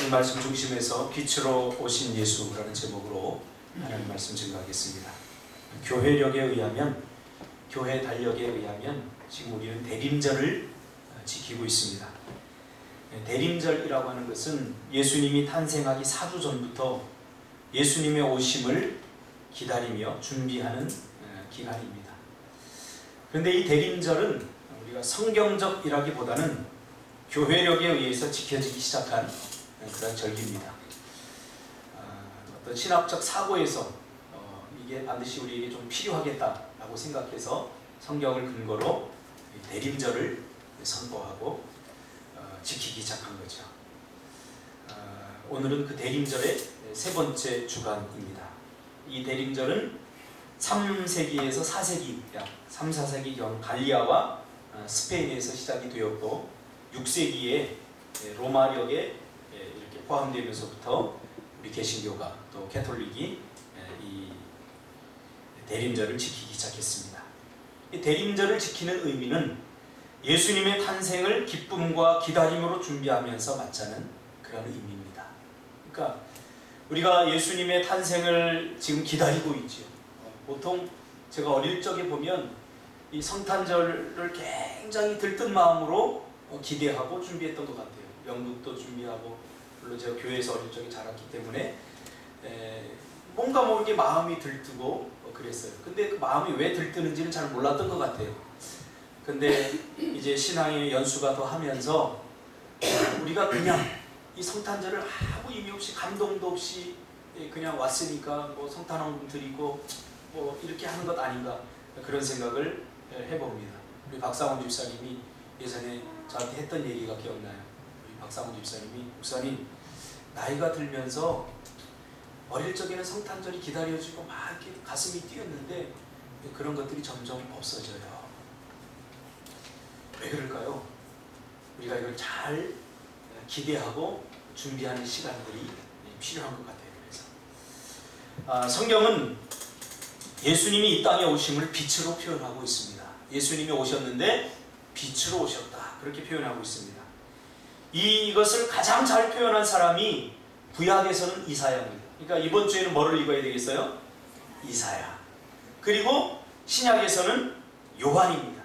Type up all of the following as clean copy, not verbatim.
오늘 말씀 중심에서 빛으로 오신 예수라는 제목으로 하나님 말씀 증거하겠습니다. 교회력에 의하면, 교회 달력에 의하면 지금 우리는 대림절을 지키고 있습니다. 대림절이라고 하는 것은 예수님이 탄생하기 4주 전부터 예수님의 오심을 기다리며 준비하는 기간입니다. 그런데 이 대림절은 우리가 성경적이라기보다는 교회력에 의해서 지켜지기 시작한 그런 절기입니다. 어떤 신학적 사고에서 이게 반드시 우리에게 좀 필요하겠다라고 생각해서 성경을 근거로 대림절을 선포하고 지키기 시작한 거죠. 오늘은 그 대림절의 세 번째 주간입니다. 이 대림절은 3세기에서 4세기, 약 3, 4세기경 갈리아와 스페인에서 시작이 되었고 6세기에 로마력에 이렇게 포함되면서부터 우리 개신교가 또 캐톨릭이 이 대림절을 지키기 시작했습니다. 이 대림절을 지키는 의미는 예수님의 탄생을 기쁨과 기다림으로 준비하면서 맞자는 그런 의미입니다. 그러니까 우리가 예수님의 탄생을 지금 기다리고 있죠. 보통 제가 어릴 적에 보면 이 성탄절을 굉장히 들뜬 마음으로 기대하고 준비했던 것 같아요. 연극도 준비하고, 물론 제가 교회에서 어릴 적에 자랐기 때문에 뭔가 모르게 마음이 들뜨고 그랬어요. 근데 그 마음이 왜 들뜨는지는 잘 몰랐던 것 같아요. 근데 이제 신앙의 연수가 더 하면서 우리가 그냥 이 성탄절을 아무 의미 없이 감동도 없이 그냥 왔으니까 뭐 성탄원금 드리고 뭐 이렇게 하는 것 아닌가, 그런 생각을 해봅니다. 우리 박상훈 집사님이 예전에 저한테 했던 얘기가 기억나요. 우리 박상훈 집사님이, 목사님, 나이가 들면서 어릴 적에는 성탄절이 기다려지고 막 이렇게 가슴이 뛰었는데 그런 것들이 점점 없어져요. 왜 그럴까요? 우리가 이걸 잘 기대하고 준비하는 시간들이 필요한 것 같아요. 그래서 성경은 예수님이 이 땅에 오심을 빛으로 표현하고 있습니다. 예수님이 오셨는데 빛으로 오셨다, 그렇게 표현하고 있습니다. 이것을 가장 잘 표현한 사람이 구약에서는 이사야입니다. 그러니까 이번 주에는 뭐를 읽어야 되겠어요? 이사야. 그리고 신약에서는 요한입니다.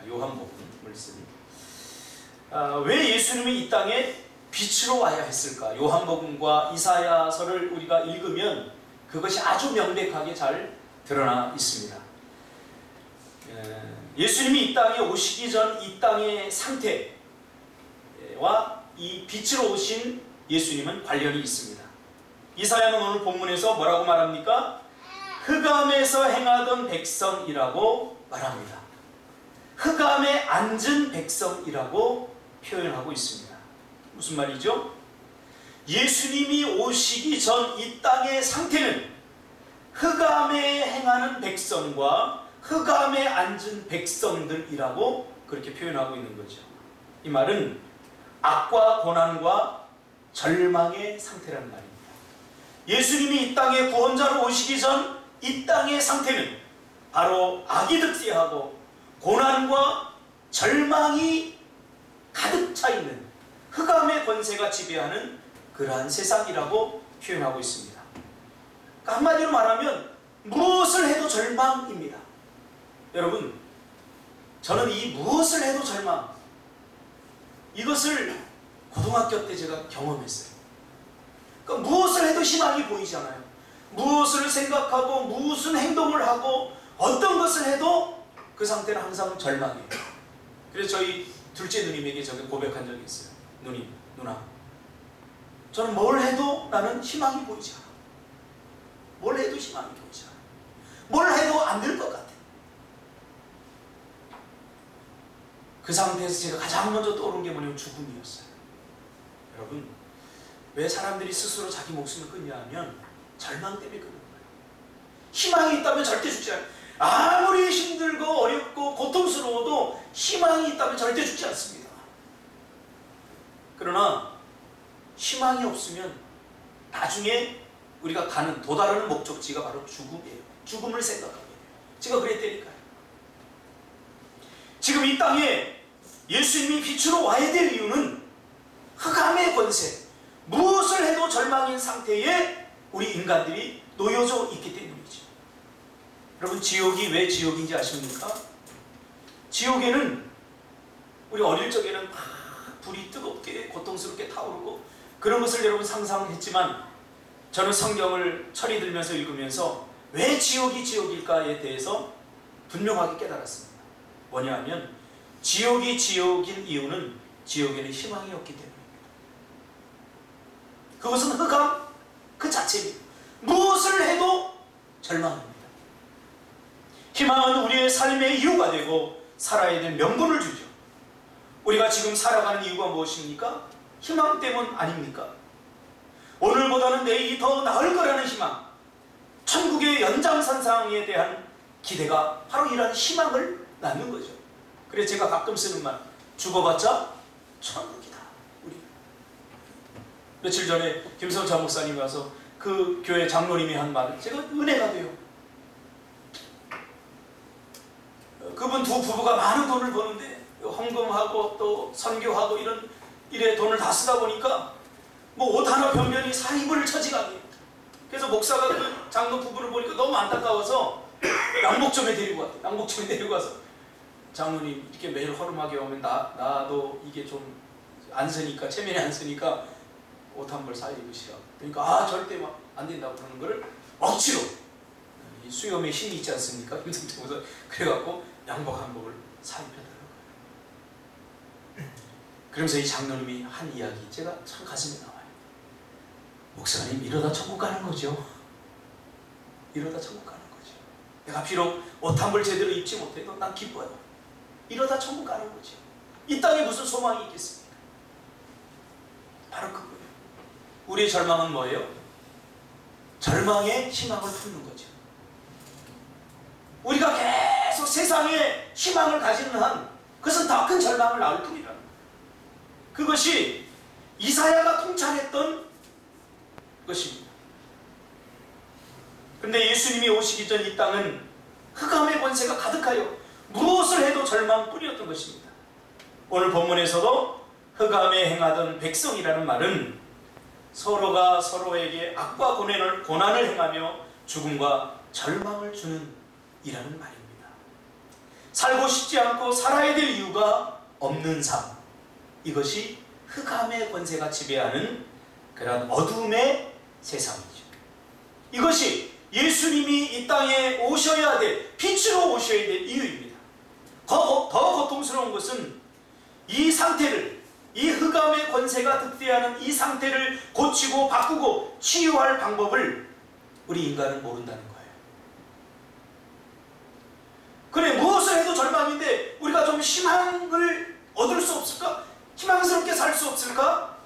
요한복음을 쓰니. 왜 예수님이 이 땅에 빛으로 와야 했을까? 요한복음과 이사야서를 우리가 읽으면 그것이 아주 명백하게 잘 드러나 있습니다. 예수님이 이 땅에 오시기 전 이 땅의 상태와 이 빛으로 오신 예수님은 관련이 있습니다. 이사야는 오늘 본문에서 뭐라고 말합니까? 흑암에서 행하던 백성이라고 말합니다. 흑암에 앉은 백성이라고 표현하고 있습니다. 무슨 말이죠? 예수님이 오시기 전 이 땅의 상태는 흑암에 행하는 백성과 흑암에 앉은 백성들이라고 그렇게 표현하고 있는 거죠. 이 말은 악과 고난과 절망의 상태라는 말입니다. 예수님이 이 땅에 구원자로 오시기 전 이 땅의 상태는 바로 악이 득세하고 고난과 절망이 가득 차 있는 흑암의 권세가 지배하는 그러한 세상이라고 표현하고 있습니다. 그러니까 한마디로 말하면 무엇을 해도 절망입니다. 여러분, 저는 이 무엇을 해도 절망, 이것을 고등학교 때 제가 경험했어요. 그러니까 무엇을 해도 희망이 보이잖아요. 무엇을 생각하고 무슨 행동을 하고 어떤 것을 해도 그 상태는 항상 절망이에요. 그래서 저희 둘째 누님에게 제가 고백한 적이 있어요. 누님, 누나, 저는 뭘 해도 나는 희망이 보이지 않아. 뭘 해도 희망이 보이지 않아. 뭘 해도 안 될 것 같아. 그 상태에서 제가 가장 먼저 떠오른 게 뭐냐면 죽음이었어요. 여러분, 왜 사람들이 스스로 자기 목숨을 끊냐 하면 절망 때문에 끊는 거예요. 희망이 있다면 절대 죽지 않아요. 아무리 힘들고 어렵고 고통스러워도 희망이 있다면 절대 죽지 않습니다. 그러나 희망이 없으면 나중에 우리가 가는 도달하는 목적지가 바로 죽음이에요. 죽음을 생각하게 돼요. 제가 그랬다니까요. 지금 이 땅에 예수님이 빛으로 와야 될 이유는 흑암의 권세, 무엇을 해도 절망인 상태에 우리 인간들이 놓여져 있기 때문이죠. 여러분, 지옥이 왜 지옥인지 아십니까? 지옥에는 우리 어릴 적에는 막 불이 뜨겁게 고통스럽게 타오르고 그런 것을 여러분 상상했지만, 저는 성경을 철이 들면서 읽으면서 왜 지옥이 지옥일까에 대해서 분명하게 깨달았습니다. 뭐냐 하면, 지옥이 지옥인 이유는 지옥에는 희망이 없기 때문입니다. 그것은 흑암 그 자체입니다. 무엇을 해도 절망입니다. 희망은 우리의 삶의 이유가 되고 살아야 될 명분을 주죠. 우리가 지금 살아가는 이유가 무엇입니까? 희망 때문 아닙니까? 오늘보다는 내일이 더 나을 거라는 희망, 천국의 연장선상에 대한 기대가 바로 이러한 희망을 낳는 거죠. 그래서 제가 가끔 쓰는 말, 죽어봤자 천국이다. 우리 며칠 전에 김성찬 목사님이 와서 그 교회 장로님이 한 말을 제가 은혜가 돼요. 그분 두 부부가 많은 돈을 버는데 헌금하고 또 선교하고 이런 일에 돈을 다 쓰다 보니까 뭐 옷 하나 변변히 사입을 처지가 아니에요. 그래서 목사가 그 장로 부부를 보니까 너무 안타까워서 양복점에 데리고 왔대요. 양복점에 데리고 와서, 장로님 이렇게 매일 허름하게 오면 나도 이게 좀 안 쓰니까, 체면이 안 쓰니까 옷 한 벌 사 입으시라. 그러니까 절대 막 안 된다고 그러는 거를 억지로, 이 수염에 힘이 있지 않습니까? 그래갖고 양복 한 벌을 사 입혀달라고. 그러면서 이 장로님이 한 이야기, 제가 참 가슴에 나와요. 목사님, 이러다 천국 가는 거죠. 이러다 천국 가는 거죠. 내가 비록 옷 한 벌 제대로 입지 못해도 난 기뻐요. 이러다 천국 가는 거죠. 이 땅에 무슨 소망이 있겠습니까? 바로 그거예요. 우리의 절망은 뭐예요? 절망에 희망을 품는 거죠. 우리가 계속 세상에 희망을 가지는 한, 그것은 더 큰 절망을 낳을 뿐이라는 거예요. 그것이 이사야가 통찰했던 것입니다. 그런데 예수님이 오시기 전 이 땅은 흑암의 권세가 가득하여 무엇을 해도 절망뿐이었던 것입니다. 오늘 본문에서도 흑암에 행하던 백성이라는 말은 서로가 서로에게 악과 고난을 행하며 죽음과 절망을 주는 이라는 말입니다. 살고 싶지 않고 살아야 될 이유가 없는 삶, 이것이 흑암의 권세가 지배하는 그런 어둠의 세상이죠. 이것이 예수님이 이 땅에 오셔야 될, 빛으로 오셔야 될 이유입니다. 더 고통스러운 것은 이 상태를, 이 흑암의 권세가 득대하는 이 상태를 고치고 바꾸고 치유할 방법을 우리 인간은 모른다는 거예요. 그래, 무엇을 해도 절망인데 우리가 좀 희망을 얻을 수 없을까? 희망스럽게 살 수 없을까?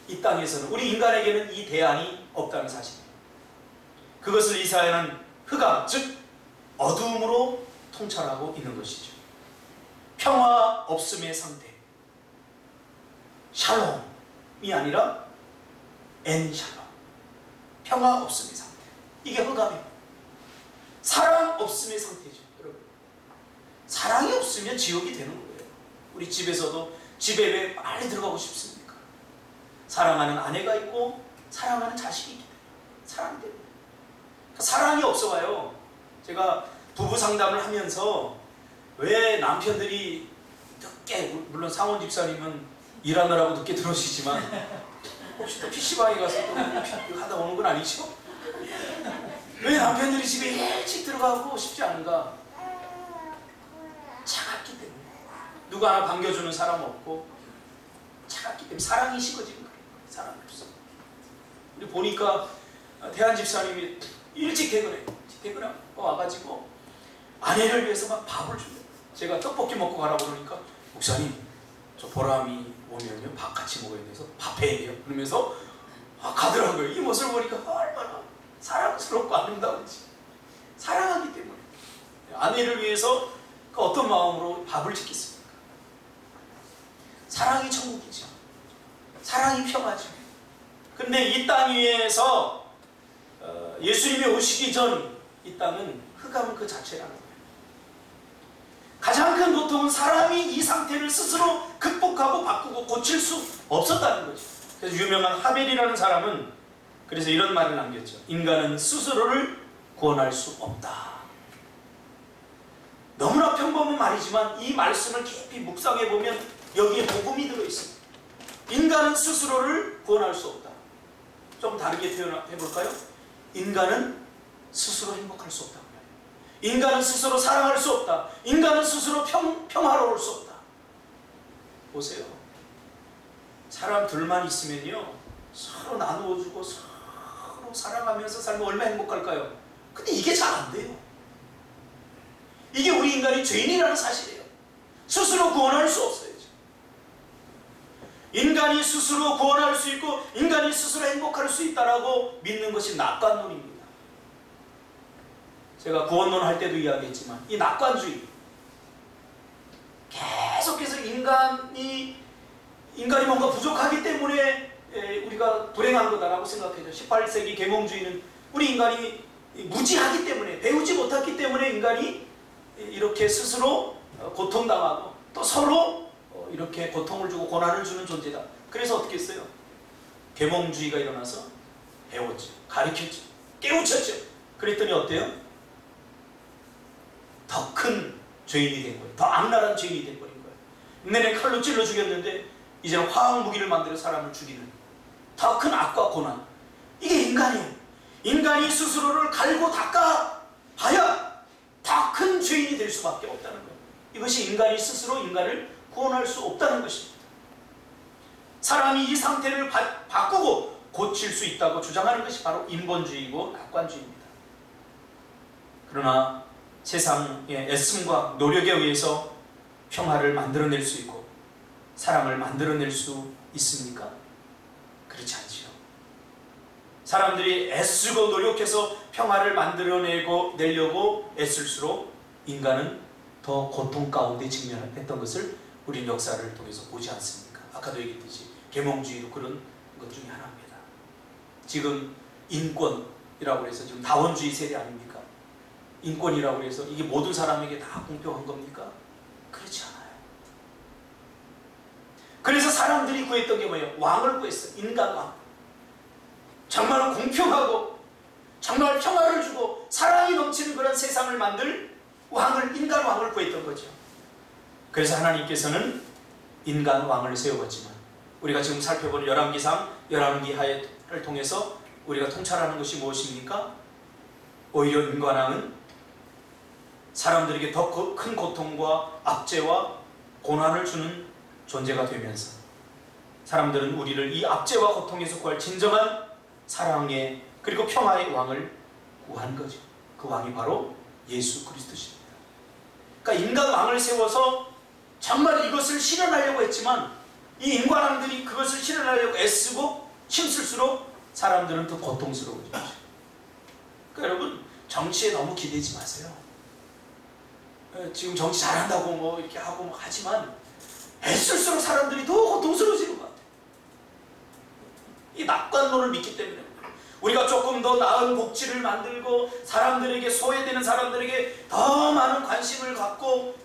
이 땅에서는, 우리 인간에게는 이 대안이 없다는 사실입니다. 그것을 이사야는 흑암, 즉 어두움으로 통찰하고 있는 것이죠. 평화 없음의 상태, 샬롬이 아니라 엔샬롬, 평화 없음의 상태, 이게 흑암입니다. 사랑 없음의 상태죠. 여러분, 사랑이 없으면 지옥이 되는 거예요. 우리 집에서도 집에 왜 빨리 들어가고 싶습니까? 사랑하는 아내가 있고 사랑하는 자식이 있기 때문에, 사랑 때문에. 그러니까 사랑이 없어봐요. 제가 부부 상담을 하면서 왜 남편들이 늦게, 물론 상원 집사님은 일하느라고 늦게 들어오시지만 혹시 또 PC방에 가서 또 하다 오는 건 아니죠? 왜 남편들이 집에 일찍 들어가고 싶지 않은가? 차갑기 때문에. 누구 하나 반겨주는 사람 없고 차갑기 때문에. 사랑이 식어지는 거예요. 사랑이 없어. 우리 보니까 대한 집사님이 일찍 퇴근하고 와가지고 아내를 위해서 막 밥을 준대요. 제가 떡볶이 먹고 가라고 그러니까, 목사님, 저 보람이 오면요 밥 같이 먹어야 돼서 밥 해야 돼요. 그러면서 가더라고요. 이 모습을 보니까 얼마나 사랑스럽고 아름다운지. 사랑하기 때문에. 아내를 위해서 그 어떤 마음으로 밥을 짓겠습니까? 사랑이 천국이죠. 사랑이 평화죠. 근데 이 땅 위에서 예수님이 오시기 전 이 땅은 흑암은 그 자체라는 거예요. 가장 큰 고통은 사람이 이 상태를 스스로 극복하지 회복하고 바꾸고 고칠 수 없었다는 거죠. 그래서 유명한 하벨이라는 사람은 그래서 이런 말을 남겼죠. 인간은 스스로를 구원할 수 없다. 너무나 평범한 말이지만 이 말씀을 깊이 묵상해 보면 여기에 복음이 들어있습니다. 인간은 스스로를 구원할 수 없다. 좀 다르게 표현해 볼까요? 인간은 스스로 행복할 수 없다. 인간은 스스로 사랑할 수 없다. 인간은 스스로 평화로울 수 없다. 보세요. 사람 둘만 있으면요, 서로 나누어주고 서로 사랑하면서 살면 얼마나 행복할까요? 근데 이게 잘 안 돼요. 이게 우리 인간이 죄인이라는 사실이에요. 스스로 구원할 수 없어요. 인간이 스스로 구원할 수 있고 인간이 스스로 행복할 수 있다라고 믿는 것이 낙관론입니다. 제가 구원론 할 때도 이야기했지만 이 낙관주의, 계속해서 인간이 뭔가 부족하기 때문에 우리가 불행한 거다라고 생각해요. 18세기 계몽주의는 우리 인간이 무지하기 때문에, 배우지 못했기 때문에 인간이 이렇게 스스로 고통당하고 또 서로 이렇게 고통을 주고 고난을 주는 존재다. 그래서 어떻게 했어요? 계몽주의가 일어나서 배웠죠. 가르쳤죠. 깨우쳤죠. 그랬더니 어때요? 더 큰 죄인이 된 거예요. 더 악랄한 죄인이 돼버린 거예요. 내내 칼로 찔러 죽였는데 이제는 화학 무기를 만들어 사람을 죽이는 더 큰 악과 고난. 이게 인간이에요. 인간이 스스로를 갈고 닦아 봐야 더 큰 죄인이 될 수밖에 없다는 거예요. 이것이 인간이 스스로 인간을 구원할 수 없다는 것입니다. 사람이 이 상태를 바꾸고 고칠 수 있다고 주장하는 것이 바로 인본주의이고 낙관주의입니다. 그러나 세상의 애씀과 노력에 의해서 평화를 만들어낼 수 있고 사랑을 만들어낼 수 있습니까? 그렇지 않지요. 사람들이 애쓰고 노력해서 평화를 만들어내려고 애쓸수록 인간은 더 고통 가운데 직면했던 것을 우리는 역사를 통해서 보지 않습니까? 아까도 얘기했듯이 계몽주의도 그런 것 중에 하나입니다. 지금 인권이라고 해서 지금 다원주의 세대 아닙니까? 인권이라고 해서 이게 모든 사람에게 다 공평한 겁니까? 그렇지 않아요. 그래서 사람들이 구했던 게 뭐예요? 왕을 구했어요. 인간왕. 정말 공평하고 정말 평화를 주고 사랑이 넘치는 그런 세상을 만들 왕을, 인간왕을 구했던 거죠. 그래서 하나님께서는 인간왕을 세워봤지만 우리가 지금 살펴본 열왕기상, 열왕기하를 통해서 우리가 통찰하는 것이 무엇입니까? 오히려 인간왕은 사람들에게 더 큰 고통과 압제와 고난을 주는 존재가 되면서 사람들은 우리를 이 압제와 고통에서 구할 진정한 사랑의 그리고 평화의 왕을 구한 거죠. 그 왕이 바로 예수 그리스도십니다. 그러니까 인간 왕을 세워서 정말 이것을 실현하려고 했지만 이 인간왕들이 그것을 실현하려고 애쓰고 힘쓸수록 사람들은 더 고통스러워지죠. 그러니까 여러분, 정치에 너무 기대지 마세요. 지금 정치 잘한다고 뭐 이렇게 하고 뭐 하지만 애쓸수록 사람들이 더 고통스러워지는 것 같아요. 이 낙관론을 믿기 때문에 우리가 조금 더 나은 복지를 만들고 사람들에게, 소외되는 사람들에게 더 많은 관심을 갖고,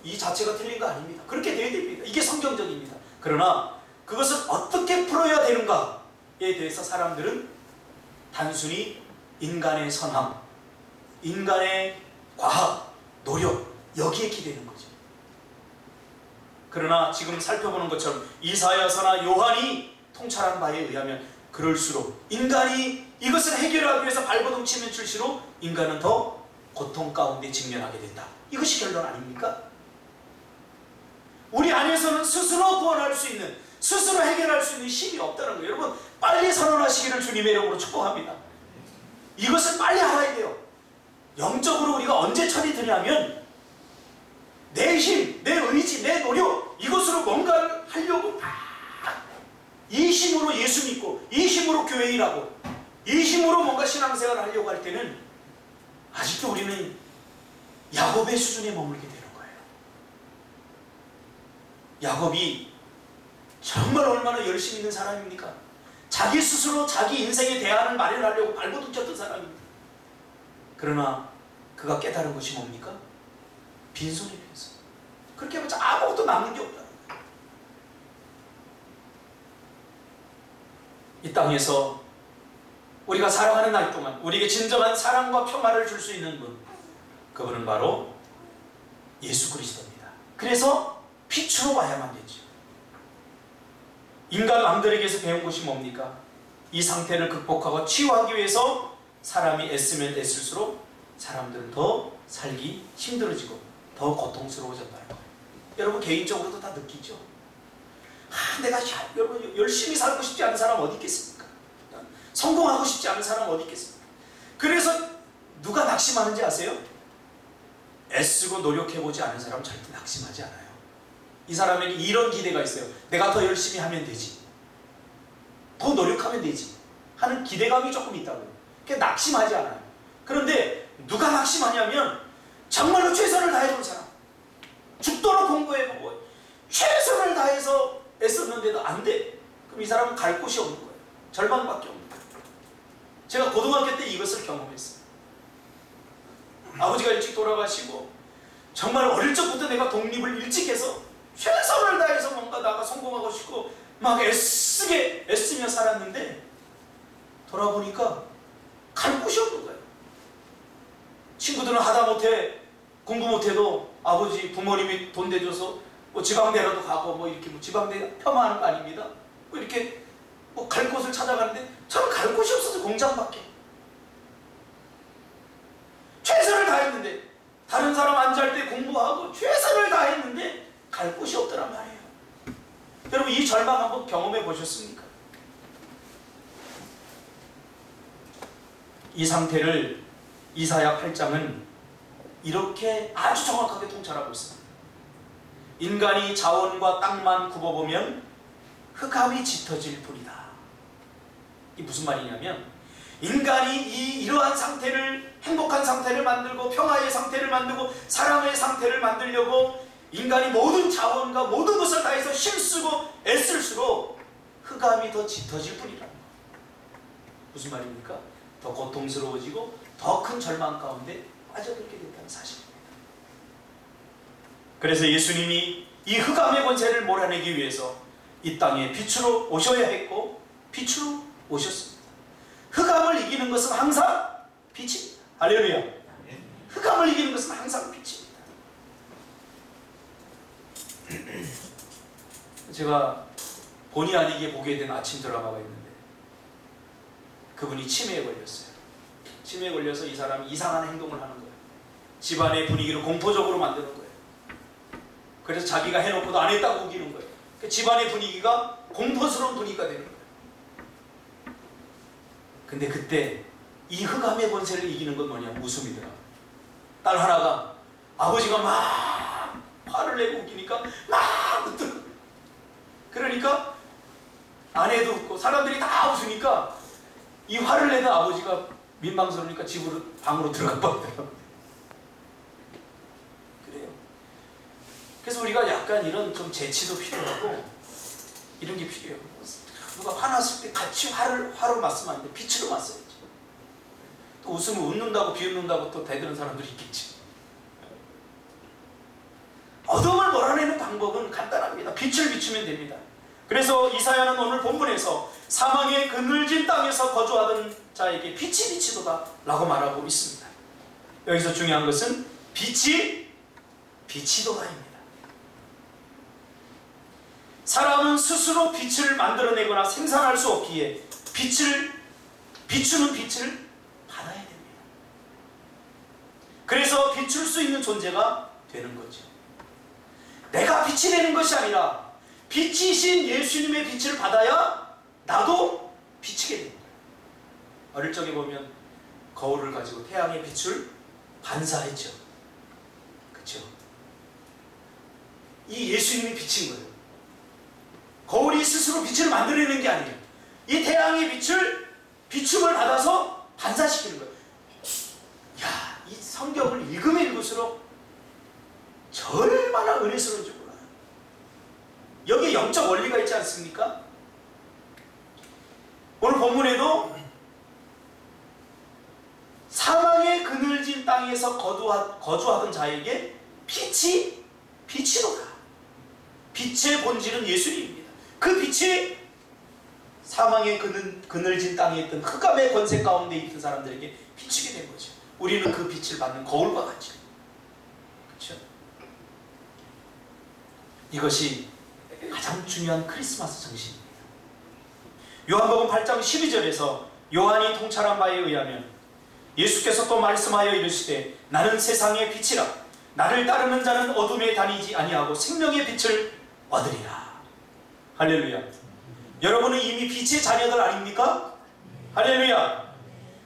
이 자체가 틀린 거 아닙니다. 그렇게 돼야 됩니다. 이게 성경적입니다. 그러나 그것을 어떻게 풀어야 되는가에 대해서 사람들은 단순히 인간의 선함, 인간의 과학, 노력, 여기에 기대는 거죠. 그러나 지금 살펴보는 것처럼 이사야서나 요한이 통찰한 바에 의하면 그럴수록 인간이 이것을 해결하기 위해서 발버둥 치면 칠수록 인간은 더 고통 가운데 직면하게 된다. 이것이 결론 아닙니까? 우리 안에서는 스스로 구원할 수 있는, 스스로 해결할 수 있는 힘이 없다는 거예요. 여러분, 빨리 선언하시기를 주님의 이름으로 축복합니다. 이것을 빨리 알아야 돼요. 영적으로 우리가 언제 철이 드냐면 내 힘, 내 의지, 내 노력, 이것으로 뭔가를 하려고 이 힘으로 예수 믿고 이 힘으로 교회 일하고 이 힘으로 뭔가 신앙생활을 하려고 할 때는 아직도 우리는 야곱의 수준에 머물게 되는 거예요. 야곱이 정말 얼마나 열심히 있는 사람입니까? 자기 스스로 자기 인생의 대안을 마련하려고 발버둥 쳤던 사람입니다. 그러나 그가 깨달은 것이 뭡니까? 빈손이 빈손. 그렇게 해봤자 아무것도 남는 게 없다는 거예요. 이 땅에서 우리가 살아가는 날 동안 우리에게 진정한 사랑과 평화를 줄 수 있는 분, 그분은 바로 예수 그리스도입니다. 그래서 빛으로 와야만 되죠. 인간 왕들에게서 배운 것이 뭡니까? 이 상태를 극복하고 치유하기 위해서 사람이 애쓰면 애쓸수록 사람들은 더 살기 힘들어지고 더 고통스러워졌다는 거예요. 여러분 개인적으로도 다 느끼죠. 내가 여러분 열심히 살고 싶지 않은 사람 어디 있겠습니까? 성공하고 싶지 않은 사람 어디 있겠습니까? 그래서 누가 낙심하는지 아세요? 애쓰고 노력해보지 않은 사람은 절대 낙심하지 않아요. 이 사람에게 이런 기대가 있어요. 내가 더 열심히 하면 되지, 더 노력하면 되지 하는 기대감이 조금 있다고요. 그러니까 낙심하지 않아요. 그런데 누가 낙심하냐면 정말로 최선을 다해본 사람, 죽도록 공부해보고 최선을 다해서 애썼는데도 안 돼. 그럼 이 사람은 갈 곳이 없는 거예요. 절망밖에 없는 거예요. 제가 고등학교 때 이것을 경험했어요. 아버지가 일찍 돌아가시고 정말 어릴 적부터 내가 독립을 일찍 해서 최선을 다해서 뭔가 나가 성공하고 싶고 막 애쓰며 살았는데 돌아보니까 갈 곳이 없는 거예요. 친구들은 하다못해 공부 못해도 아버지 부모님이 돈 대줘서 뭐 지방대라도 가고 뭐 이렇게 뭐 지방대 폄하하는 거 아닙니다. 뭐 이렇게 뭐 갈 곳을 찾아가는데 저는 갈 곳이 없어서 공장밖에. 최선을 다했는데 다른 사람 안 잘 때 공부하고 최선을 다했는데 갈 곳이 없더란 말이에요. 여러분 이 절망 한번 경험해 보셨습니까? 이 상태를 이사야 8장은 이렇게 아주 정확하게 통찰하고 있습니다. 인간이 자원과 땅만 굽어보면 흑암이 짙어질 뿐이다. 이 무슨 말이냐면 인간이 이러한 상태를, 행복한 상태를 만들고 평화의 상태를 만들고 사랑의 상태를 만들려고 인간이 모든 자원과 모든 것을 다해서 힘쓰고 애쓸수록 흑암이 더 짙어질 뿐이라는 거예요. 무슨 말입니까? 더 고통스러워지고 더 큰 절망 가운데 빠져들게 된다는 사실입니다. 그래서 예수님이 이 흑암의 권세를 몰아내기 위해서 이 땅에 빛으로 오셔야 했고 빛으로 오셨습니다. 흑암을 이기는 것은 항상 빛입니다. 할렐루야. 흑암을 이기는 것은 항상 빛입니다. 제가 본의 아니게 보게 된 아침 드라마가 있는데 그분이 치매에 걸렸어요. 치매에 걸려서 이 사람이 이상한 행동을 하는 거예요. 집안의 분위기를 공포적으로 만드는 거예요. 그래서 자기가 해놓고도 안 했다고 우기는 거예요. 그 집안의 분위기가 공포스러운 분위기가 되는 거예요. 근데 그때 이 흑암의 권세를 이기는 건 뭐냐? 웃음이더라. 딸 하나가 아버지가 막 화를 내고 웃기니까 막 웃더라. 그러니까 아내도 웃고 사람들이 다 웃으니까 이 화를 내는 아버지가 민망스러우니까 집으로 방으로 들어가 버리더라고요. 그래요. 그래서 우리가 약간 이런 좀 재치도 필요하고 이런 게 필요해요. 누가 화났을 때 같이 화로 맞으면 안 돼. 빛으로 맞어야지. 또 웃으면 웃는다고 비웃는다고 또 대드는 사람들이 있겠지. 어둠을 몰아내는 방법은 간단합니다. 빛을 비추면 됩니다. 그래서 이사야는 오늘 본문에서 사망의 그늘진 땅에서 거주하던 자에게 빛이 비치도다 라고 말하고 있습니다. 여기서 중요한 것은 빛이 비치도다입니다. 사람은 스스로 빛을 만들어내거나 생산할 수 없기에 비추는 빛을 받아야 됩니다. 그래서 비출 수 있는 존재가 되는 거죠. 내가 빛이 되는 것이 아니라 빛이신 예수님의 빛을 받아야 나도 비치게 됩니다. 어릴 적에 보면 거울을 가지고 태양의 빛을 반사했죠. 그렇죠? 이 예수님이 비친 거예요. 거울이 스스로 빛을 만들어내는 게 아니에요. 이 태양의 비춤을 받아서 반사시키는 거예요. 야, 이 성경을 읽으면 읽을수록 얼마나 은혜스러운지 몰라요. 여기에 영적 원리가 있지 않습니까? 오늘 본문에도 사망의 그늘진 땅에서 거주하던 자에게 빛이 비치도다. 빛의 본질은 예수님입니다. 그 빛이 사망의 그늘진 땅에 있던 흑암의 권세 가운데 있던 사람들에게 비추게 된 거죠. 우리는 그 빛을 받는 거울과 같이. 그렇죠? 이것이 가장 중요한 크리스마스 정신입니다. 요한복음 8장 12절에서 요한이 통찰한 바에 의하면 예수께서 또 말씀하여 이르시되 나는 세상의 빛이라 나를 따르는 자는 어둠에 다니지 아니하고 생명의 빛을 얻으리라. 할렐루야. 여러분은 이미 빛의 자녀들 아닙니까? 할렐루야.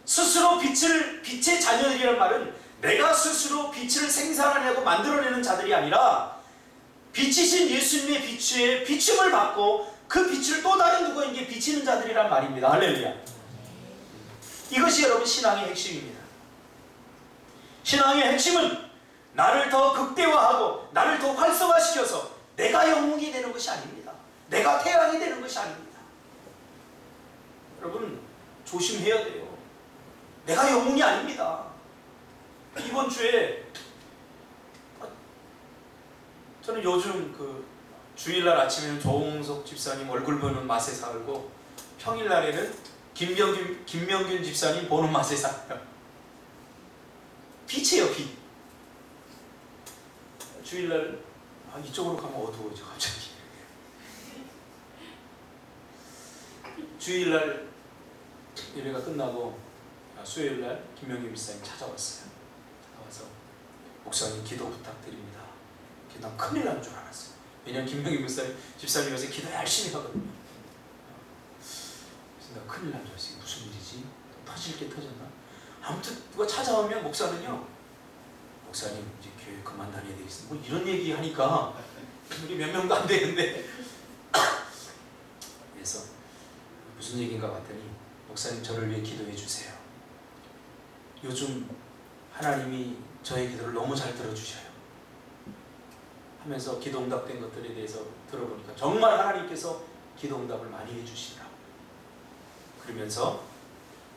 스스로 빛의 자녀들이란 말은 내가 스스로 빛을 생산하려고 만들어내는 자들이 아니라 빛이신 예수님의 빛에 비춤을 받고 그 빛을 또 다른 누구에게 비치는 자들이란 말입니다. 할렐루야. 이것이 여러분 신앙의 핵심입니다. 신앙의 핵심은 나를 더 극대화하고 나를 더 활성화시켜서 내가 영웅이 되는 것이 아닙니다. 내가 태양이 되는 것이 아닙니다. 여러분 조심해야 돼요. 내가 영웅이 아닙니다. 이번 주에 저는 요즘 그 주일날 아침에는 조홍석 집사님 얼굴 보는 맛에 살고 평일날에는 김명균 집사님 보는 맛에 살아요. 빛이에요, 빛. 주일날 이쪽으로 가면 어두워져 갑자기. 주일날 예배가 끝나고 수요일날 김명균 집사님 찾아왔어요. 나와서 목사님 기도 부탁드립니다. 난 큰일 난 줄 알았어요. 왜냐면 김명균 집사님 요새 기도 열심히 하거든요. 그래서 나 큰일 난 줄 알았어요. 무슨 일이지? 터질 게 터졌나? 아무튼 누가 찾아오면 목사는요, 목사님 이제 교회 그만 다녀야 되겠습니다. 뭐 이런 얘기 하니까 우리 몇 명도 안 되는데 그래서 무슨 얘기인가 봤더니 목사님 저를 위해 기도해 주세요. 요즘 하나님이 저의 기도를 너무 잘 들어주셔요. 하면서 기도 응답된 것들에 대해서 들어보니까 정말 하나님께서 기도 응답을 많이 해주시더라고요. 그러면서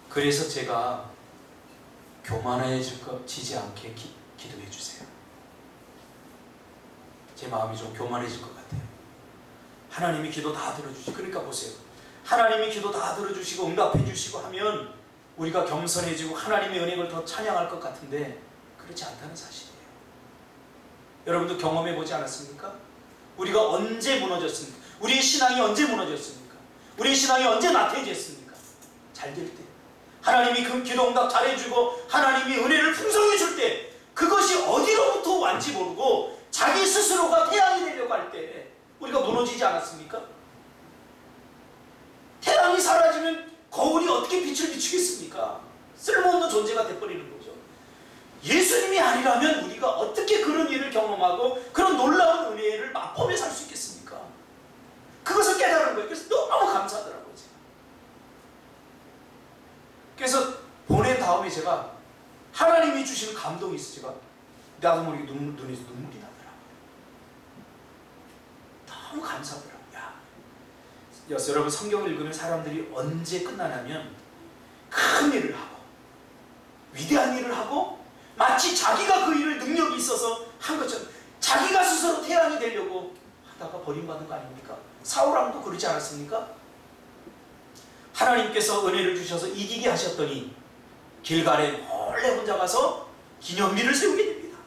그래서 제가 교만해지지 않게 기도해 주세요. 제 마음이 좀 교만해질 것 같아요. 하나님이 기도 다 들어주시고, 그러니까 보세요. 하나님이 기도 다 들어주시고 응답해 주시고 하면 우리가 겸손해지고 하나님의 은혜를 더 찬양할 것 같은데 그렇지 않다는 사실이에요. 여러분도 경험해 보지 않았습니까? 우리가 언제 무너졌습니까? 우리의 신앙이 언제 무너졌습니까? 우리의 신앙이 언제 나태해졌습니까? 잘 될 때. 하나님이 그 기도 응답 잘해주고 하나님이 은혜를 풍성해 줄 때 그것이 어디로부터 왔는지 모르고 자기 스스로가 태양이 되려고 할 때 우리가 무너지지 않았습니까? 태양이 사라지면 거울이 어떻게 빛을 비추겠습니까? 쓸모없는 존재가 돼버리는 거죠. 예수님이 아니라면 우리가 어떻게 그런 일을 경험하고 그런 놀라운 은혜를 맛보며 살 수 있겠습니까? 그것을 깨달은 거예요. 그래서 너무 감사하더라고요. 제가. 그래서 보낸 다음에 제가 하나님이 주시는 감동이 있어. 제가 나도 모르게 눈에서 눈물이 나더라고요. 너무 감사하더라고요. 여러분 성경을 읽으면 사람들이 언제 끝나냐면 큰 일을 하고 위대한 일을 하고 마치 자기가 그 일을 능력이 있어서 한 것처럼 자기가 스스로 태양이 되려고 하다가 버림받은 거 아닙니까? 사울왕도 그러지 않았습니까? 하나님께서 은혜를 주셔서 이기게 하셨더니 길갈에 몰래 혼자 가서 기념비를 세우게 됩니다.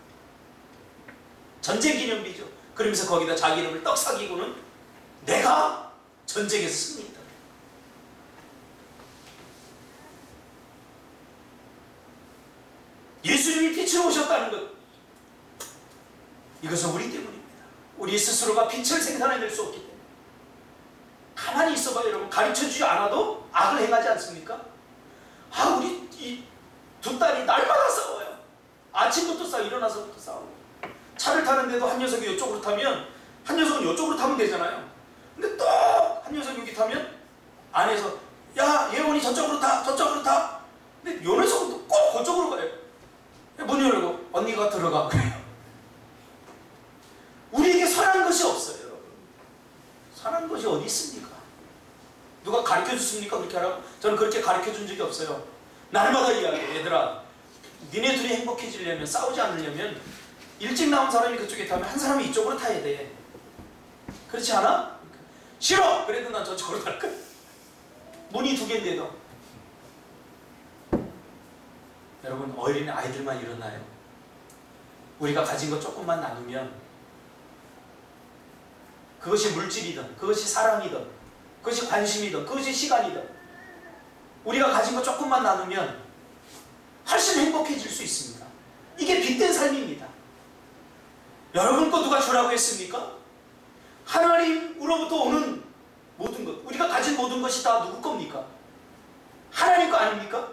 전쟁 기념비죠. 그러면서 거기다 자기 이름을 떡 사기고는 내가 전쟁에서 승리했다. 예수님이 빛으로 오셨다는 것, 이것은 우리 때문입니다. 우리 스스로가 빛을 생산해낼 수 없기 때문에. 가만히 있어봐요. 여러분 가르쳐주지 않아도 악을 행하지 않습니까? 우리 이 두 딸이 날마다 싸워요. 아침부터 싸워. 일어나서부터 싸워. 차를 타는데도 한 녀석이 이쪽으로 타면 한 녀석은 이쪽으로 타면 되잖아요. 근데 또 한 녀석이 여기 타면 안에서 야 예원이 저쪽으로 타, 저쪽으로 타. 근데 요 녀석은 또 꼭 그쪽으로 가요. 문 열고 언니가 들어가. 우리에게 선한 것이 없어요. 여러분. 선한 것이 어디 있습니까? 누가 가르쳐줬습니까? 그렇게 하라고? 저는 그렇게 가르쳐준 적이 없어요. 날마다 이야기해요. 얘들아, 니네 둘이 행복해지려면, 싸우지 않으려면 일찍 나온 사람이 그쪽에 타면 한 사람이 이쪽으로 타야 돼. 그렇지 않아? 싫어! 그래도 난 저쪽으로 탈 거야. 문이 2개인데도. 여러분, 어린 아이들만 이러나요? 우리가 가진 것 조금만 나누면, 그것이 물질이든 그것이 사랑이든 그것이 관심이든 그것이 시간이든, 우리가 가진 것 조금만 나누면 훨씬 행복해질 수 있습니다. 이게 빛된 삶입니다. 여러분 거 누가 주라고 했습니까? 하나님으로부터 오는 모든 것, 우리가 가진 모든 것이 다 누구 겁니까? 하나님 거 아닙니까?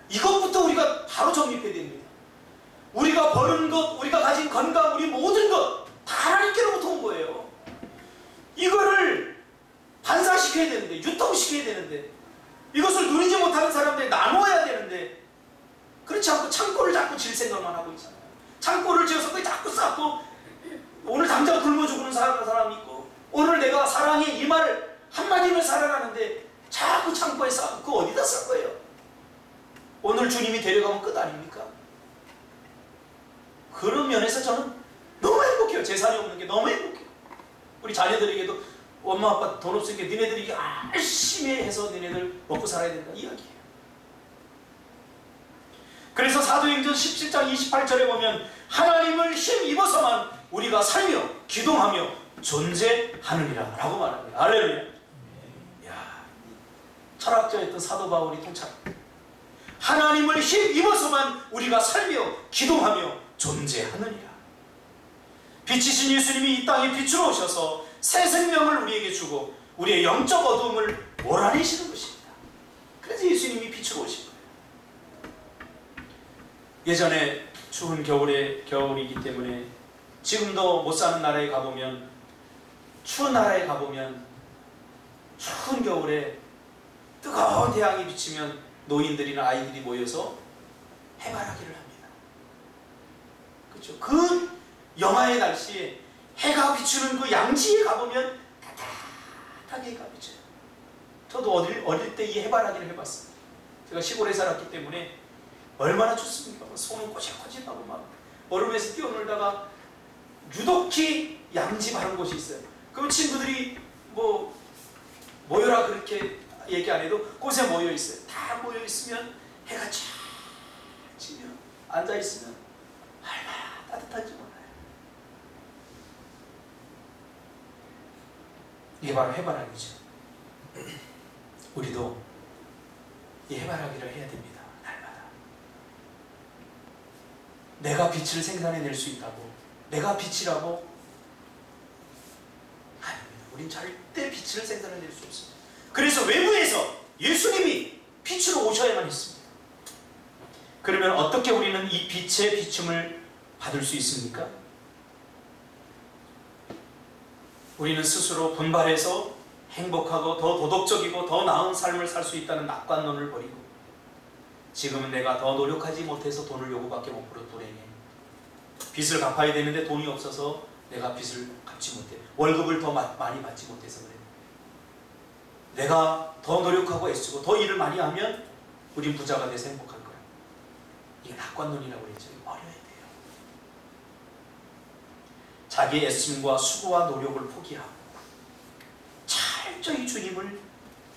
이것부터 우리가 바로 정립해야 됩니다. 우리가 버는 것, 우리가 가진 건강, 우리 모든 것 다 하나님께로부터 온 거예요. 이거를 반사시켜야 되는데, 유통시켜야 되는데, 이것을 누리지 못하는 사람들이 나누어야 되는데, 그렇지 않고 창고를 자꾸 질 생각만 하고 있잖아요. 창고를 지어서 그게 자꾸 쌓고, 오늘 당장 굶어 죽는 사람이 있고, 오늘 내가 사랑해 이 말 한마디를 살아가는데 자꾸 창고에 쌓고 그거 어디다 쓸 거예요? 오늘 주님이 데려가면 끝 아닙니까? 그런 면에서 저는 너무 행복해요. 재산이 없는 게 너무 행복해요. 우리 자녀들에게도 엄마 아빠 돈 없으니까 니네들이 열심히 해서 니네들 먹고 살아야 된다 이야기예요. 그래서 사도행전 17장 28절에 보면 하나님을 힘입어서만 우리가 살며 기동하며 존재하느니라 라고 말합니다. 할렐루야. 야, 철학자였던 사도 바울이 통찰. 하나님을 힘입어서만 우리가 살며 기동하며 존재하느니라. 빛이신 예수님이 이 땅에 빛으로 오셔서 새 생명을 우리에게 주고 우리의 영적 어둠을 몰아내시는 것입니다. 그래서 예수님이 빛으로 오신 거예요. 예전에 추운 겨울이기 때문에 지금도 못 사는 나라에 가보면, 추운 나라에 가보면 추운 겨울에 뜨거운 태양이 비치면 노인들이나 아이들이 모여서 해바라기를 합니다. 그렇죠? 그 영하의 날씨에 해가 비추는 그 양지에 가보면 따뜻하게 해가 비쳐요. 저도 어릴 때 이 해바라기를 해봤어요. 제가 시골에 살았기 때문에 얼마나 좋습니까? 손은 꼬질꼬질하고 막 얼음에서 뛰어놀다가 유독히 양지 바른 곳이 있어요. 그럼 친구들이 뭐 모여라 그렇게 얘기 안 해도 곳에 모여 있어요. 다 모여 있으면 해가 쫙 지면 앉아 있으면 얼마나 따뜻한지 몰라요. 이게 바로 해바라기죠. 우리도 이 해바라기를 해야 됩니다. 날마다. 내가 빛을 생산해낼 수 있다고, 내가 빛이라고? 아닙니다. 우린 절대 빛을 생산해낼 수 없습니다. 그래서 외부에서 예수님이 빛으로 오셔야만 했습니다. 그러면 어떻게 우리는 이 빛의 비춤을 받을 수 있습니까? 우리는 스스로 분발해서 행복하고 더 도덕적이고 더 나은 삶을 살 수 있다는 낙관론을 버리고, 지금은 내가 더 노력하지 못해서 돈을 요구밖에 못 벌어 불행해. 빚을 갚아야 되는데 돈이 없어서 내가 빚을 갚지 못해. 월급을 더 많이 받지 못해서 그래. 내가 더 노력하고 애쓰고 더 일을 많이 하면 우린 부자가 돼서 행복할 거야. 이게 낙관론이라고 그랬죠. 버려야 돼요. 자기 애씀과 수고와 노력을 포기하고 철저히 주님을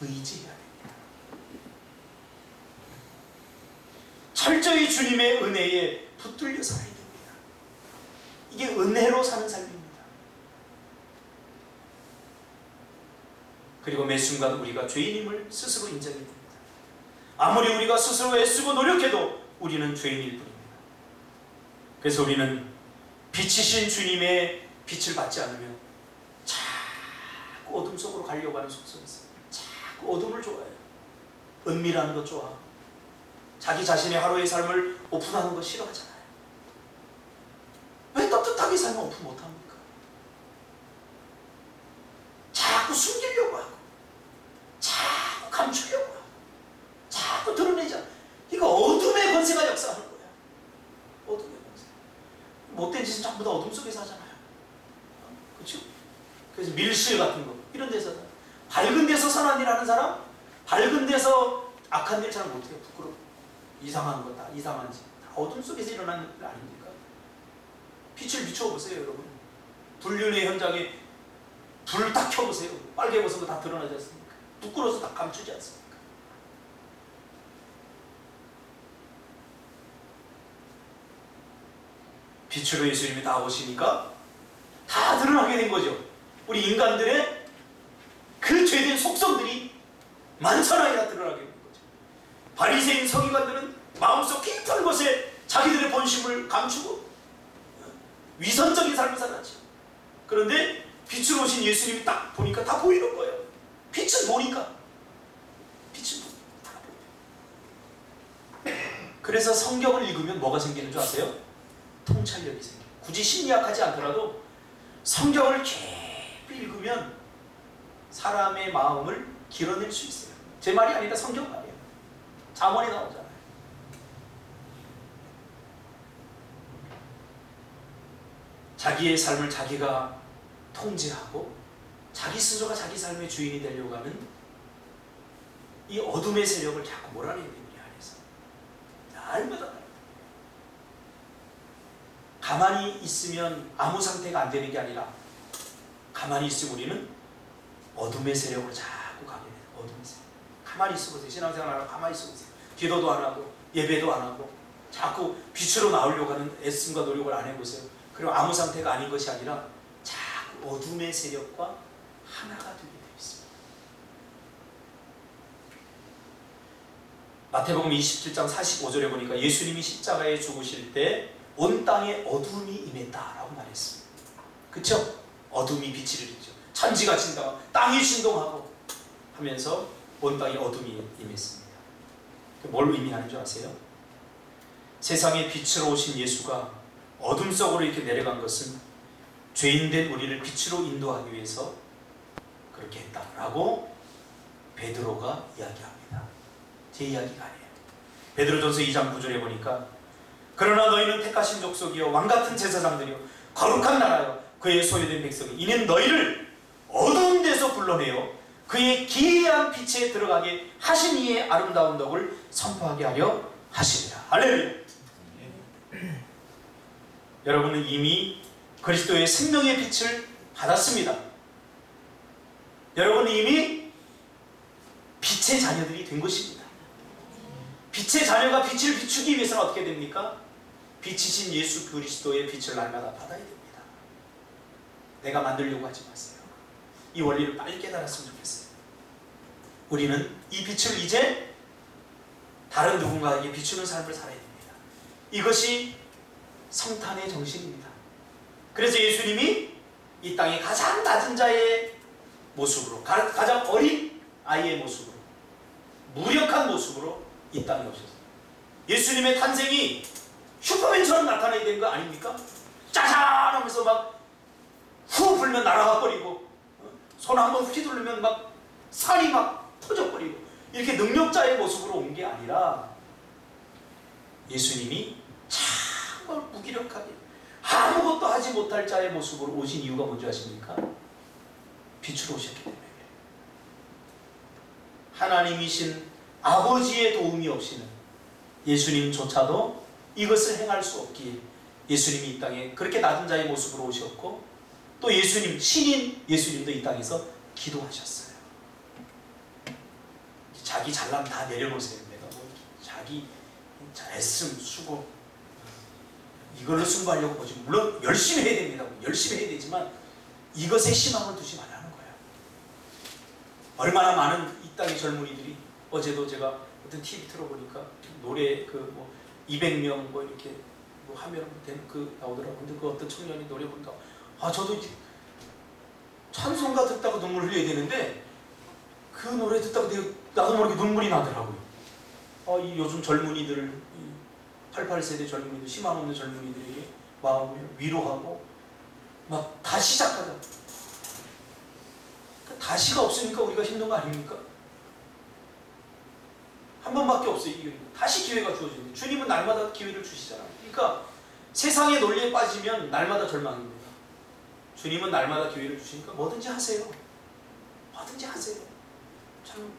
의지해야 됩니다. 철저히 주님의 은혜에 붙들려 살아야 됩니다. 이게 은혜로 사는 삶입니다. 그리고 매 순간 우리가 죄인임을 스스로 인정해야 됩니다. 아무리 우리가 스스로 애쓰고 노력해도 우리는 죄인일 뿐입니다. 그래서 우리는 빛이신 주님의 빛을 받지 않으면 자꾸 어둠 속으로 가려고 하는 속성이 있어요. 자꾸 어둠을 좋아해요. 은밀한 거 좋아하고 자기 자신의 하루의 삶을 오픈하는 거 싫어하잖아요. 왜 떳떳하게 살면 오픈 못합니까? 자꾸 숨기려고 하고 자꾸 감추려고 하고 자꾸 드러내자. 이거 어둠의 권세가 역사하는 거야. 어둠의 권세. 못된 짓은 전부 다 어둠 속에서 하잖아요. 그렇죠? 그래서 밀실 같은 거 이런 데서, 밝은 데서 선한 일 하는 사람, 밝은 데서 악한 일 잘 못해요. 부끄러워. 이상한 거 다 이상한 짓 다 어둠 속에서 일어나는 일 아닙니까? 빛을 비춰보세요, 여러분. 불륜의 현장에 불 딱 켜보세요. 빨개 벗은 거 다 드러나지 않습니까? 부끄러워서 다 감추지 않습니까? 빛으로 예수님이 다 오시니까 다 드러나게 된 거죠. 우리 인간들의 그 죄된 속성들이 만천하에 드러나게 된 거죠. 바리새인 서기관들은 마음속 깊은 곳에 자기들의 본심을 감추고 위선적인 삶을 살았죠. 그런데 빛으로 오신 예수님이 딱 보니까 다 보이는 거예요. 빛은 보니까. 빛은 다 보여요. 그래서 성경을 읽으면 뭐가 생기는 줄 아세요? 통찰력이 생겨요. 굳이 심리학하지 않더라도 성경을 깊이 읽으면 사람의 마음을 길어낼 수 있어요. 제 말이 아니라 성경 말이에요. 잠언에 나오잖아요. 자기의 삶을 자기가 통제하고 자기 스스로가 자기 삶의 주인이 되려고 하는 이 어둠의 세력을 자꾸 몰아내야 됩니다. 안에서 날마다 가만히 있으면 아무 상태가 안 되는 게 아니라 가만히 있으면 우리는 어둠의 세력을 자꾸 가게 돼요. 어둠의 세력. 가만히 있어 보세요. 신앙생활 안 하고 가만히 있어 보세요. 기도도 안 하고 예배도 안 하고 자꾸 빛으로 나오려고 하는 애씀과 노력을 안 해보세요. 그리고 아무 상태가 아닌 것이 아니라 자꾸 어둠의 세력과 하나가 되게 되어 있습니다. 마태복음 27장 45절에 보니까 예수님이 십자가에 죽으실 때 온 땅에 어둠이 임했다라고 말했습니다. 그쵸? 어둠이 빛을 일으키죠. 천지가 진동하고 땅이 진동하고 하면서 온 땅에 어둠이 임했습니다. 뭘 의미하는 줄 아세요? 세상에 빛으로 오신 예수가 어둠 속으로 이렇게 내려간 것은 죄인된 우리를 빛으로 인도하기 위해서 그렇게 했다라고 베드로가 이야기합니다. 제 이야기가 아니에요. 베드로전서 2장 9절에 보니까 그러나 너희는 택하신 족속이요 왕같은 제사장들이요 거룩한 나라요 그의 소유된 백성이 이는 너희를 어두운 데서 불러내어 그의 기이한 빛에 들어가게 하신 이의 아름다운 덕을 선포하게 하려 하시리라. 할렐루야. 여러분은 이미 그리스도의 생명의 빛을 받았습니다. 여러분은 이미 빛의 자녀들이 된 것입니다. 빛의 자녀가 빛을 비추기 위해서는 어떻게 됩니까? 빛이신 예수 그리스도의 빛을 날마다 받아야 됩니다. 내가 만들려고 하지 마세요. 이 원리를 빨리 깨달았으면 좋겠어요. 우리는 이 빛을 이제 다른 누군가에게 비추는 삶을 살아야 됩니다. 이것이 성탄의 정신입니다. 그래서 예수님이 이 땅의 가장 낮은 자의 모습으로, 가장 어린 아이의 모습으로, 무력한 모습으로 이 땅에 오셨어요. 예수님의 탄생이 슈퍼맨처럼 나타나야 되는 거 아닙니까? 짜잔 하면서 막 후 불면 날아가 버리고 손 한번 휘두르면 막 산이 막 터져버리고 이렇게 능력자의 모습으로 온 게 아니라 예수님이 정말 무기력하게 아무것도 하지 못할 자의 모습으로 오신 이유가 뭔지 아십니까? 빛으로 오셨기 때문에. 하나님이신 아버지의 도움이 없이는 예수님조차도 이것을 행할 수 없기에 예수님이 이 땅에 그렇게 낮은 자의 모습으로 오셨고 또 예수님, 신인 예수님도 이 땅에서 기도하셨어요. 자기 잘남 다 내려놓으세요. 내가 뭐 자기 애씀, 수고 이걸로 승부하려고 보지. 물론 열심히 해야 됩니다. 열심히 해야 되지만 이것에 희망을 두지 말라는 거예요. 얼마나 많은 이 땅의 젊은이들이 어제도 제가 어떤 TV 틀어보니까 노래 그 뭐 200명 뭐 이렇게 뭐 하면 되는 그 나오더라고요. 근데 그 어떤 청년이 노래 부른다고 저도 이제 찬송가 듣다가 눈물 흘려야 되는데 그 노래 듣다가 나도 모르게 눈물이 나더라고요. 이 요즘 젊은이들 88세대 젊은이들 희망 없는 젊은이들에게 마음을 위로하고 막 다시 시작하자. 다시가 없으니까 우리가 힘든 거 아닙니까? 한 번밖에 없어요. 다시 기회가 주어집니다. 주님은 날마다 기회를 주시잖아요. 그러니까 세상의 논리에 빠지면 날마다 절망입니다. 주님은 날마다 기회를 주시니까 뭐든지 하세요. 뭐든지 하세요. 참,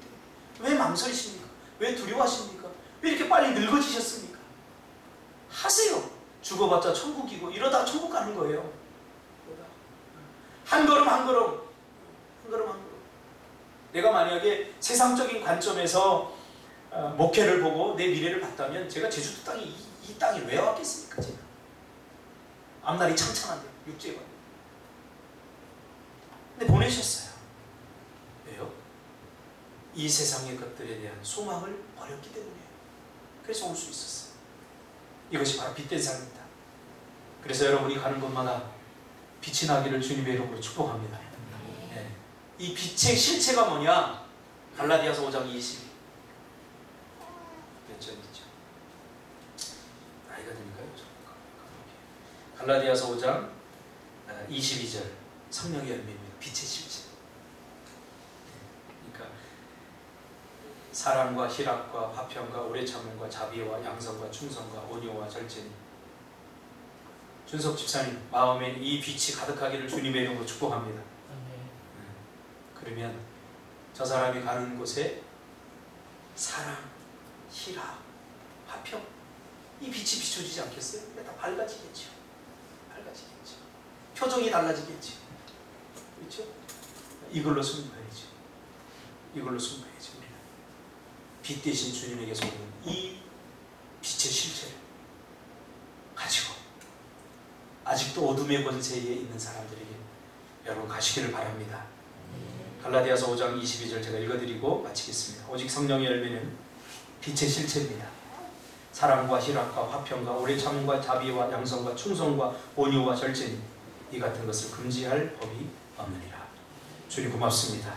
왜 망설이십니까? 왜 두려워하십니까? 왜 이렇게 빨리 늙어지셨습니까? 하세요. 죽어봤자 천국이고 이러다 천국 가는 거예요. 한 걸음 한 걸음 한 걸음 한 걸음 내가 만약에 세상적인 관점에서 목회를 보고 내 미래를 봤다면 제가 제주도 땅에 이 땅에 왜 왔겠습니까? 제가 앞날이 창창한데 육지에 와. 근데 보내셨어요. 왜요? 이 세상의 것들에 대한 소망을 버렸기 때문이에요. 그래서 올 수 있었어요. 이것이 바로 빛된 삶입니다. 그래서 여러분이 가는 곳마다 빛이 나기를 주님의 이름으로 축복합니다. 네. 이 빛의 실체가 뭐냐? 갈라디아서 5장 22. 몇 절이죠? 나이가 드니까요. 갈라디아서 5장 22절. 성령의 열매입니다. 빛의 실체. 그러니까 사랑과 희락과 화평과 오래 참음과 자비와 양선과 충성과 온유와 절제니. 준석 집사님 마음에 이 빛이 가득하기를 주님의 이름으로 축복합니다. 그러면 저 사람이 가는 곳에 사랑, 희락, 화평 이 빛이 비춰지지 않겠어요? 다 밝아지겠죠. 밝아지겠죠. 표정이 달라지겠죠. 그렇죠? 이걸로 승부해야죠. 이걸로 승부해야죠. 우리는 빛 대신 주님에게서 오는 이 빛의 실체를 가지고 아직도 어둠의 권세에 있는 사람들에게 여러분 가시기를 바랍니다. 갈라디아서 5장 22절 제가 읽어드리고 마치겠습니다. 오직 성령의 열매는 빛의 실체입니다. 사랑과 희락과 화평과 오래 참음과 자비와 양선과 충성과 온유와 절제니 이 같은 것을 금지할 법이 없느니라. 주님 고맙습니다.